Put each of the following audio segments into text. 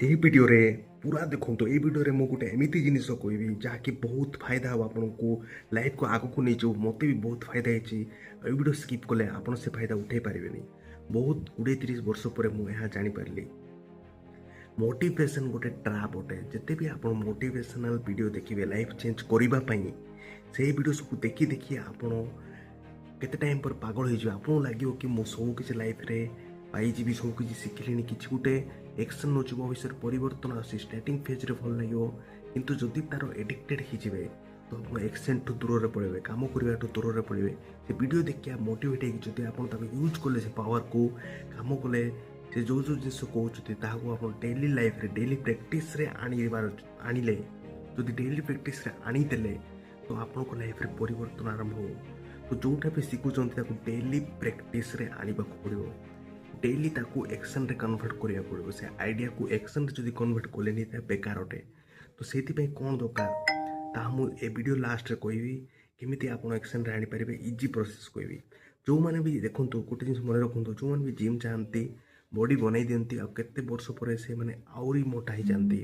ଏହି ଭିଡ଼ିଓରେ ପୁରା ଦେଖନ୍ତୁ। ଏହି ଭିଡ଼ିଓରେ ମୁଁ ଗୋଟେ ଏମିତି ଜିନିଷ କହିବି ଯାହାକି ବହୁତ ଫାଇଦା ହେବ ଆପଣଙ୍କୁ, ଲାଇଫକୁ ଆଗକୁ ନେଇଯିବ। ମୋତେ ବି ବହୁତ ଫାଇଦା ହେଇଛି। ଏହି ଭିଡ଼ିଓ ସ୍କିପ୍ କଲେ ଆପଣ ସେ ଫାଇଦା ଉଠାଇ ପାରିବେନି। ବହୁତ 20-30 ବର୍ଷ ପରେ ମୁଁ ଏହା ଜାଣିପାରିଲି। ମୋଟିଭେସନ୍ ଗୋଟେ ଟ୍ରାପ୍ ଅଟେ। ଯେତେ ବି ଆପଣ ମୋଟିଭେସନାଲ୍ ଭିଡ଼ିଓ ଦେଖିବେ ଲାଇଫ୍ ଚେଞ୍ଜ କରିବା ପାଇଁ, ସେହି ଭିଡ଼ିଓ ସବୁ ଦେଖି ଦେଖି ଆପଣ କେତେ ଟାଇମ୍ ପରେ ପାଗଳ ହେଇଯିବେ। ଆପଣଙ୍କୁ ଲାଗିବ କି ମୁଁ ସବୁକିଛି ଲାଇଫ୍ରେ ପାଇଯିବି, ସବୁକିଛି ଶିଖିଲିଣି, କିଛି ଗୋଟେ ଏକ୍ସନ୍ ନେଉଛି, ମୋ ବିଷୟରେ ପରିବର୍ତ୍ତନ ଆସୁଛି। ଷ୍ଟାର୍ଟିଂ ଫେଜ୍ରେ ଭଲ ଲାଗିବ, କିନ୍ତୁ ଯଦି ତା'ର ଏଡ଼ିକ୍ଟେଡ଼୍ ହେଇଯିବେ ତ ଆପଣ ଏକ୍ସନ୍ଠୁ ଦୂରରେ ପଳାଇବେ, କାମ କରିବାଠୁ ଦୂରରେ ପଳାଇବେ। ସେ ଭିଡ଼ିଓ ଦେଖିବା ମୋଟିଭେଟ୍ ହେଇକି ଯଦି ଆପଣ ତାକୁ ୟୁଜ୍ କଲେ, ସେ ପାୱାରକୁ କାମ କଲେ, ସେ ଯେଉଁ ଜିନିଷ କହୁଛନ୍ତି ତାହାକୁ ଆପଣ ଡେଲି ଲାଇଫ୍ରେ ଡେଲି ପ୍ରାକ୍ଟିସ୍ରେ ଆଣିଲେ, ଯଦି ଡେଲି ପ୍ରାକ୍ଟିସ୍ରେ ଆଣିଦେଲେ ତ ଆପଣଙ୍କ ଲାଇଫ୍ରେ ପରିବର୍ତ୍ତନ ଆରମ୍ଭ ହେବ। ତ ଯେଉଁଟା ବି ଶିଖୁଛନ୍ତି ତାକୁ ଡେଲି ପ୍ରାକ୍ଟିସ୍ରେ ଆଣିବାକୁ ପଡ଼ିବ। ଡେଲି ତାକୁ ଏକ୍ସନ୍ରେ କନଭର୍ଟ କରିବାକୁ ପଡ଼ିବ। ସେ ଆଇଡ଼ିଆକୁ ଏକ୍ସନ୍ରେ ଯଦି କନଭର୍ଟ କଲେନି ତାହା ବେକାର ଅଟେ। ତ ସେଇଥିପାଇଁ କ'ଣ ଦରକାର ତାହା ମୁଁ ଏ ଭିଡ଼ିଓ ଲାଷ୍ଟରେ କହିବି, କେମିତି ଆପଣ ଏକ୍ସନ୍ରେ ଆଣିପାରିବେ। ଇଜି ପ୍ରୋସେସ୍ କହିବି। ଯେଉଁମାନେ ବି ଦେଖନ୍ତୁ, ଗୋଟେ ଜିନିଷ ମନେ ରଖନ୍ତୁ, ଯେଉଁମାନେ ବି ଜିମ୍ ଯାଆନ୍ତି, ବଡ଼ି ବନେଇ ଦିଅନ୍ତି, ଆଉ କେତେ ବର୍ଷ ପରେ ସେମାନେ ଆହୁରି ମୋଟା ହେଇଯାଆନ୍ତି।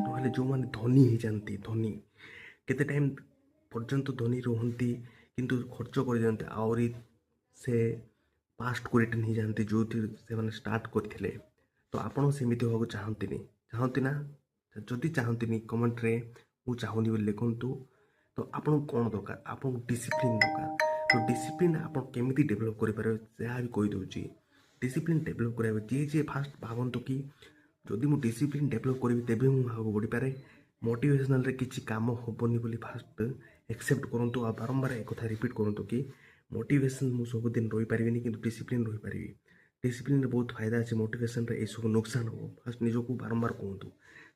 ନହେଲେ ଯେଉଁମାନେ ଧନୀ ହେଇଯାଆନ୍ତି, ଧନୀ କେତେ ଟାଇମ୍ ପର୍ଯ୍ୟନ୍ତ ଧନୀ ରୁହନ୍ତି କିନ୍ତୁ ଖର୍ଚ୍ଚ କରିଦିଅନ୍ତି, ଆହୁରି ସେ ପାଷ୍ଟକୁ ରିଟର୍ନ ହେଇଯାଆନ୍ତି ଯେଉଁଥିରେ ସେମାନେ ଷ୍ଟାର୍ଟ କରିଥିଲେ। ତ ଆପଣ ସେମିତି ହେବାକୁ ଚାହାନ୍ତି ନା? ଯଦି ଚାହାନ୍ତିନି କମେଣ୍ଟରେ ମୁଁ ଚାହୁଁନି ବୋଲି ଲେଖନ୍ତୁ। ତ ଆପଣଙ୍କୁ କ'ଣ ଦରକାର? ଆପଣଙ୍କୁ ଡିସିପ୍ଲିନ୍ ଦରକାର। ତ ଡିସିପ୍ଲିନ୍ ଆପଣ କେମିତି ଡେଭଲପ୍ କରିପାରିବେ ଯାହା ବି କହିଦେଉଛି। ଡିସିପ୍ଲିନ୍ ଡେଭଲପ୍ କରିବା ଯିଏ ଫାଷ୍ଟ ଭାବନ୍ତୁ କି ଯଦି ମୁଁ ଡିସିପ୍ଲିନ୍ ଡେଭଲପ୍ କରିବି ତେବେ ମୁଁ ଆଗକୁ ବଢ଼ିପାରେ। ମୋଟିଭେସନାଲ୍ରେ କିଛି କାମ ହେବନି ବୋଲି ଫାଷ୍ଟ ଏକ୍ସେପ୍ଟ କରନ୍ତୁ, ଆଉ ବାରମ୍ବାର ଏକଥା ରିପିଟ୍ କରନ୍ତୁ କି ମୋଟିଭେସନ୍ ମୁଁ ସବୁଦିନ ରହିପାରିବିନି କିନ୍ତୁ ଡିସିପ୍ଲିନ୍ ରହିପାରିବି। ଡିସିପ୍ଲିନ୍ରେ ବହୁତ ଫାଇଦା ଅଛି, ମୋଟିଭେସନ୍ରେ ଏସବୁ ନୁକସାନ ହେବ। ଫାଷ୍ଟ ନିଜକୁ ବାରମ୍ବାର କୁହନ୍ତୁ।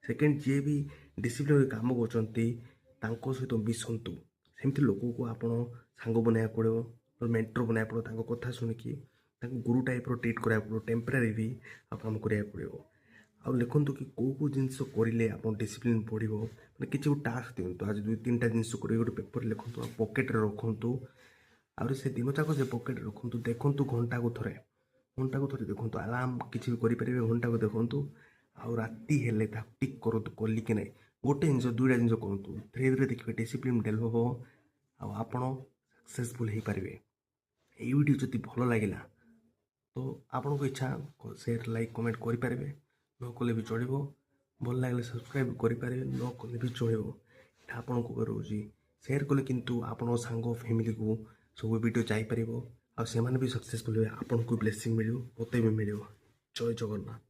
ସେକେଣ୍ଡ, ଯିଏ ବି ଡିସିପ୍ଲିନ୍ରେ କାମ କରୁଛନ୍ତି ତାଙ୍କ ସହିତ ମିଶନ୍ତୁ। ସେମିତି ଲୋକକୁ ଆପଣ ସାଙ୍ଗ ବନାଇବାକୁ ପଡ଼ିବ, ମେଣ୍ଟର ବନାଇବାକୁ ପଡ଼ିବ। ତାଙ୍କ କଥା ଶୁଣିକି ତାଙ୍କୁ ଗୁରୁ ଟାଇପ୍ର ଟ୍ରିଟ୍ କରିବାକୁ ପଡ଼ିବ। ଟେମ୍ପରାରୀ ବି ଆଉ କାମ କରିବାକୁ ପଡ଼ିବ। ଆଉ ଲେଖନ୍ତୁ କି କେଉଁ ଜିନିଷ କରିଲେ ଆପଣ ଡିସିପ୍ଲିନ୍ ବଢ଼ିବ। ମାନେ କିଛି ଗୋଟେ ଟାସ୍କ ଦିଅନ୍ତୁ, ଆଜି 2-3ଟା ଜିନିଷ କରିବେ, ଗୋଟେ ପେପର୍ ଲେଖନ୍ତୁ ଆଉ ପକେଟ୍ରେ ରଖନ୍ତୁ। ଆହୁରି ସେ ଦିନଯାକ ସେ ପକେଟ୍ରେ ରଖନ୍ତୁ। ଦେଖନ୍ତୁ ଘଣ୍ଟାକୁ ଥରେ ଦେଖନ୍ତୁ। ଆଲାର୍ମ କିଛି ବି କରିପାରିବେ, ଘଣ୍ଟାକୁ ଦେଖନ୍ତୁ। ଆଉ ରାତି ହେଲେ ତାକୁ ଟିକ୍ କରନ୍ତୁ କଲି କି ନାହିଁ। ଗୋଟେ ଜିନିଷ 2ଟା ଜିନିଷ କରନ୍ତୁ। ଧୀରେ ଧୀରେ ଦେଖିବେ ଡିସିପ୍ଲିନ୍ ଡେଭଲପ୍ ହେବ ଆଉ ଆପଣ ସକ୍ସେସଫୁଲ୍ ହେଇପାରିବେ। ଏଇ ଭିଡ଼ିଓ ଯଦି ଭଲ ଲାଗିଲା ତ ଆପଣଙ୍କ ଇଚ୍ଛା ସେୟାର, ଲାଇକ୍, କମେଣ୍ଟ କରିପାରିବେ। ନ କଲେ ବି ଚଳିବ। ଭଲ ଲାଗିଲେ ସବସ୍କ୍ରାଇବ୍ କରିପାରିବେ, ନ କଲେ ବି ଚଳିବ। ଏଇଟା ଆପଣଙ୍କ ଉପରେ ରହୁଛି। ସେୟାର କଲେ କିନ୍ତୁ ଆପଣଙ୍କ ସାଙ୍ଗ ଫ୍ୟାମିଲିକୁ ସବୁ ଭିଡ଼ିଓ ଯାଇପାରିବ ଆଉ ସେମାନେ ବି ସକ୍ସେସଫୁଲ୍ ହେବେ। ଆପଣଙ୍କୁ ବ୍ଲେସିଂ ମିଳିବ, ମୋତେ ବି ମିଳିବ। ଜୟ ଜଗନ୍ନାଥ।